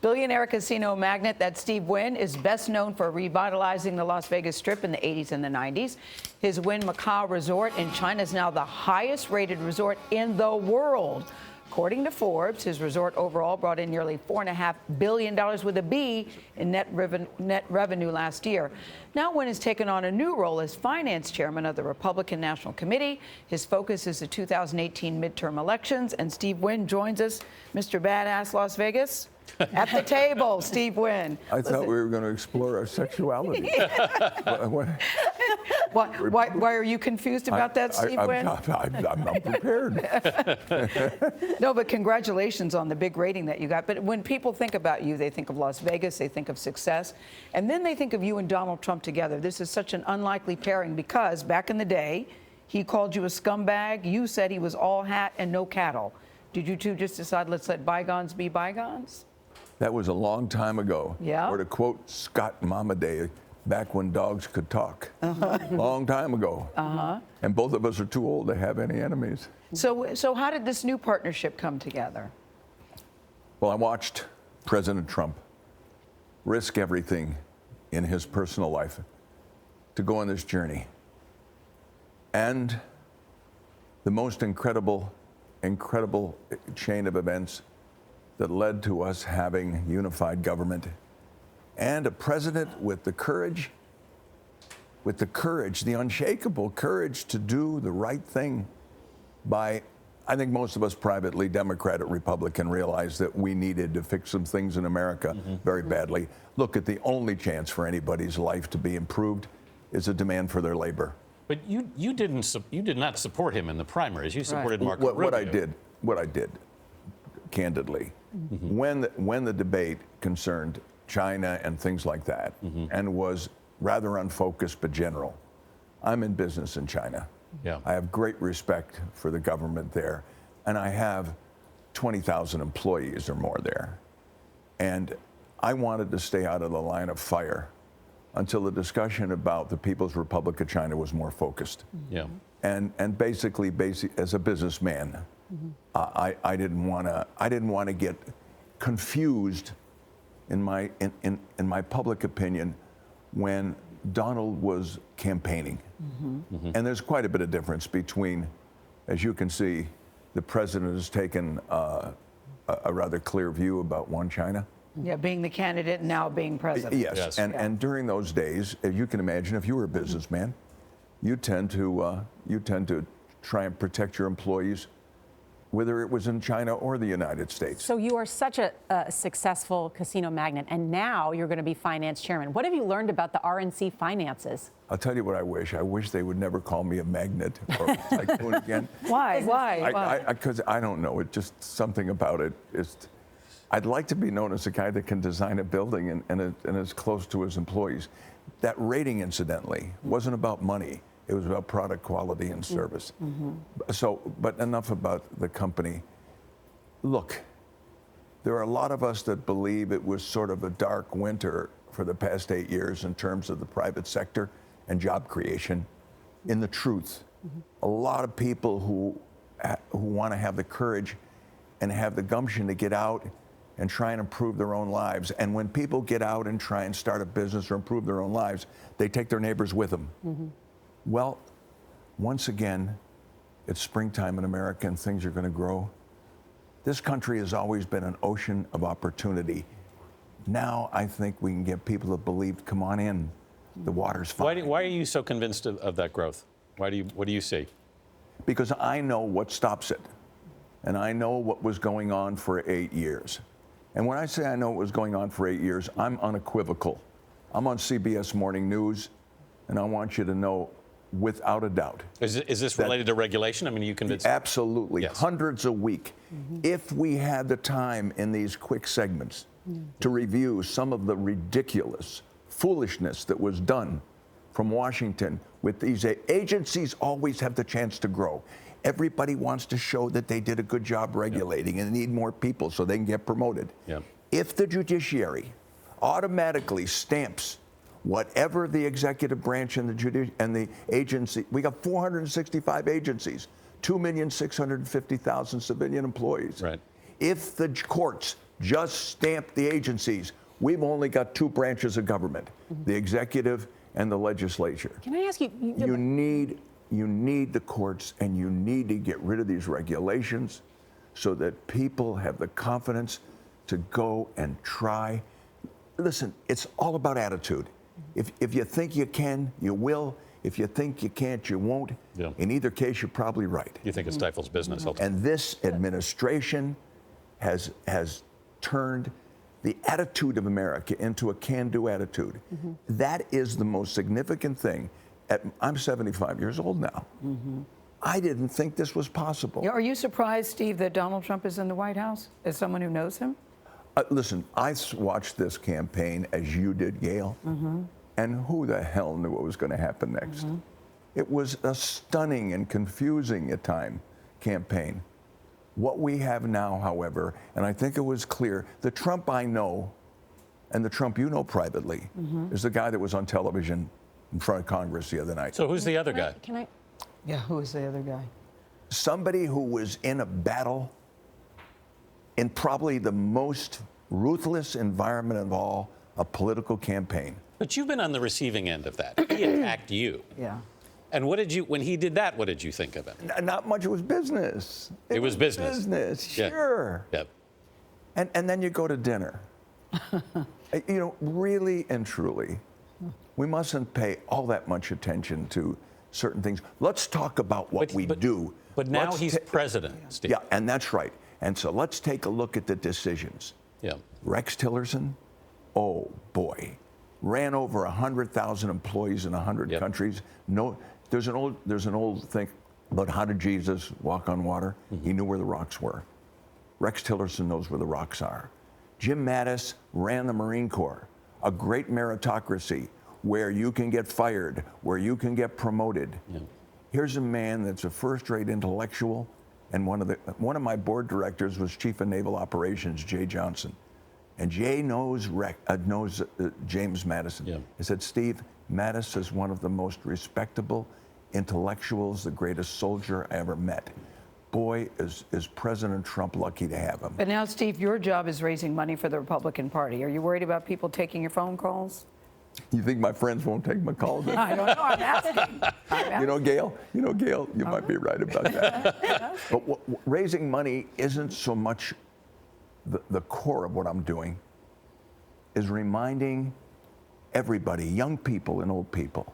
Billionaire casino magnate that Steve Wynn is best known for revitalizing the Las Vegas Strip in the 80s and the 90s. His Wynn Macau resort in China is now the highest rated resort in the world. According to Forbes, his resort overall brought in nearly $4.5 billion with a B in net revenue last year. Now Wynn has taken on a new role as finance chairman of the Republican National Committee. His focus is the 2018 midterm elections, and Steve Wynn joins us. Mr. Badass Las Vegas, at the table, Steve Wynn. I thought we were going to explore our sexuality. Why are you confused about that, Steve Wynn? I'm not prepared. No, but congratulations on the big rating that you got. But when people think about you, they think of Las Vegas, they think of success, and then they think of you and Donald Trump together. This is such an unlikely pairing because back in the day, he called you a scumbag. You said he was all hat and no cattle. Did you two just decide, let's let bygones be bygones? That was a long time ago. Yeah. Or to quote Scott Momaday, back when dogs could talk. Long time ago. And both of us are too old to have any enemies. So how did this new partnership come together? Well, I watched President Trump risk everything in his personal life to go on this journey. And the most incredible chain of events that led to us having unified government and a president with the courage, the unshakable courage to do the right thing by, I think most of us privately, Democrat or Republican, realized that we needed to fix some things in America very badly. Look, at the only chance for anybody's life to be improved is a demand for their labor. But you did not support him in the primaries. You supported Marco Rubio. What I did, candidly, when the debate concerned China and things like that, and was rather unfocused but general. I'm in business in China. Yeah. I have great respect for the government there, and I have 20,000 employees or more there. And I wanted to stay out of the line of fire until the discussion about the People's Republic of China was more focused. Yeah. And basically, as a businessman, I didn't want to get confused in my public opinion when Donald was campaigning. And there's quite a bit of difference between, as you can see, the president has taken a rather clear view about one China. Yeah, being the candidate and now being president. Yes. And during those days, as you can imagine, if you were a businessman, you tend to try and protect your employees, whether it was in China or the United States. So you are such a successful casino magnate, and now you're going to be finance chairman. What have you learned about the RNC finances? I'll tell you what I wish. I wish they would never call me a magnet or a tycoon again. Why? Because I don't know. It's just something about it. I'd like to be known as a guy that can design a building and is close to his employees. That rating, incidentally, wasn't about money. It was about product quality and service. So, but enough about the company. Look, there are a lot of us that believe it was sort of a dark winter for the past 8 years in terms of the private sector and job creation. In the truth, a lot of people who want to have the courage and have the gumption to get out and try and improve their own lives. And when people get out and try and start a business or improve their own lives, they take their neighbors with them. Well, once again, it's springtime in America and things are going to grow. This country has always been an ocean of opportunity. Now I think we can get people to believe, come on in, the water's fine. Why are you so convinced of that growth? What do you see? Because I know what stops it. And I know what was going on for 8 years. And when I say I know what was going on for 8 years, I'm unequivocal. I'm on CBS Morning News, and I want you to know without a doubt. Is this related to regulation? I mean, are you convinced? Absolutely. Yes. Hundreds a week. If we had the time in these quick segments to review some of the ridiculous foolishness that was done from Washington with these agencies, always have the chance to grow. Everybody wants to show that they did a good job regulating and they need more people so they can get promoted. If the judiciary automatically stamps whatever the executive branch and the agency, we got 465 agencies, 2,650,000 civilian employees. Right. If the courts Just stamp the agencies. We've only got two branches of government, the executive and the legislature. Can I ask you? You need the courts, and you need to get rid of these regulations so that people have the confidence to go and try. Listen, it's all about attitude. If you think you can, you will. If you think you can't, you won't. Yeah. In either case, you're probably right. You think it stifles business ultimately. And this administration has turned the attitude of America into a can-do attitude. That is the most significant thing. I'm 75 years old now. I didn't think this was possible. Are you surprised, Steve, that Donald Trump is in the White House, as someone who knows him? Listen, I watched this campaign as you did, Gayle, and who the hell knew what was going to happen next? It was a stunning and confusing at time campaign. What we have now, however, and I think it was clear, the Trump I know and the Trump you know privately is the guy that was on television in front of Congress the other night. So who's the other guy? Can I? Yeah, who is the other guy? Somebody who was in a battle in probably the most ruthless environment of all, a political campaign. But you've been on the receiving end of that. He attacked you. Yeah. And what did you, when he did that, what did you think of it? Not much, it was business. It was business. Business, Yeah. sure. Yep. And then you go to dinner. You know, really and truly, we mustn't pay all that much attention to certain things. Let's talk about what we do. But now Let's he's president, Steve. Yeah, and that's right. And so let's take a look at the decisions. Yeah. Rex Tillerson, oh boy, ran over 100,000 employees in 100 Yep. countries. No, there's an old thing about how did Jesus walk on water? He knew where the rocks were. Rex Tillerson knows where the rocks are. Jim Mattis ran the Marine Corps, a great meritocracy where you can get fired, where you can get promoted. Yeah. Here's a man that's a first-rate intellectual, and one of my board directors was Chief of Naval Operations, Jay Johnson. And Jay knows James Madison. Yeah. He said, Steve, Mattis is one of the most respectable intellectuals, the greatest soldier I ever met. Boy, is President Trump lucky to have him. But now, Steve, your job is raising money for the Republican Party. Are you worried about people taking your phone calls? You think my friends won't take my calls? I don't know. I'm asking. You know, Gayle, you might be right about that. But raising money isn't so much the core of what I'm doing, is reminding everybody, young people and old people,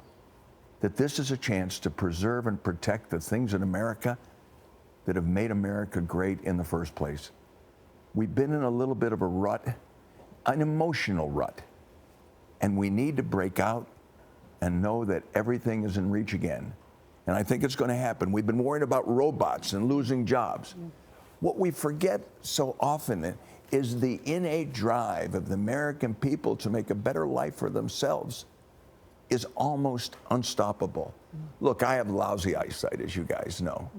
that this is a chance to preserve and protect the things in America that have made America great in the first place. We've been in a little bit of a rut, an emotional rut, and we need to break out and know that everything is in reach again. And I think it's going to happen. We've been worried about robots and losing jobs. What we forget so often is the innate drive of the American people to make a better life for themselves is almost unstoppable. Look, I have lousy eyesight, as you guys know.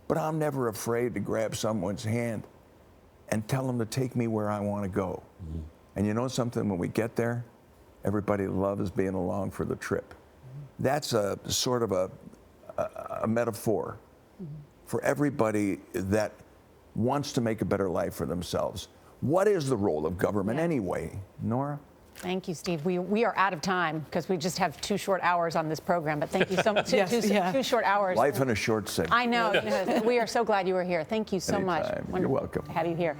But I'm never afraid to grab someone's hand and tell them to take me where I want to go. And you know something, when we get there, everybody loves being along for the trip. That's a sort of a metaphor for everybody that wants to make a better life for themselves. What is the role of government anyway, Norah? Thank you, Steve. We are out of time because we just have 2 short hours on this program. But thank you so much. Two short hours. Life in a short segment. I know. We are so glad you were here. Thank you so much. Anytime. You're welcome. To have you here.